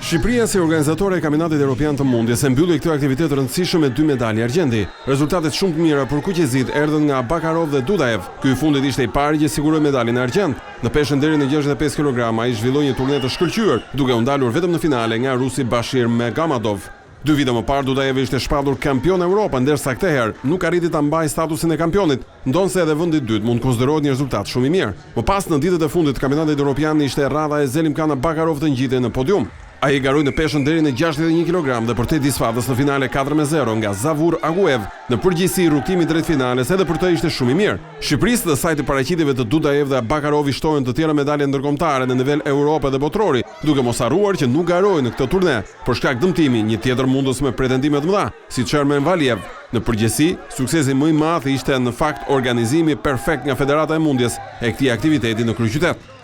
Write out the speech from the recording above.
Shqipëria si organizatore e kampionatit evropian të mundjes e mbylli këtë aktivitet rëndësishëm me 2 medalje argjendi. Rezultatet shumë të mira për kuqezit erdhën nga Bakarov dhe Dudaev. Ky i fundit ishte i pari që siguroi medaljen e argjend. Në peshën deri në 65 kg ai zhvilloi një turne të shkëlqyer, duke u ndalur vetëm në finale nga rusi Bashir Megamadov. 2 vite më parë Dudaev ishte shpatur kampion Evropa, ndërsa këtë herë nuk arriti ta mbajë statusin e kampionit, ndonse edhe vendi i dytë mund konsiderohet një rezultat shumë i mirë. Më pas në ditët e fundit të kampionatit evropian ishte radha e Zelimkana Bakarov të ngjitej në podium. Ai garoi në peshën deri në 61 kg dhe për te disfatës në finale 4-0 nga Zavur Aguev. Në përgjithësi rrugtimi drejt finales edhe për të ishte shumë i mirë. Shqipërisë dhe saj të paraqitjeve të Dudaev dhe Bakarov i shtojnë të tjera medalje ndërkombëtare në nivel Europë dhe botrori, duke mos harruar që nuk garoi në këtë turne për shkak dëmtimi një tjetër mundës me pretendime të mëdha, si Çermen Valiev. Në përgjithësi, suksesi më i madh ishte në fakt organizimi perfekt nga Federata e Mundjes e këtij aktiviteti në kryeqytet.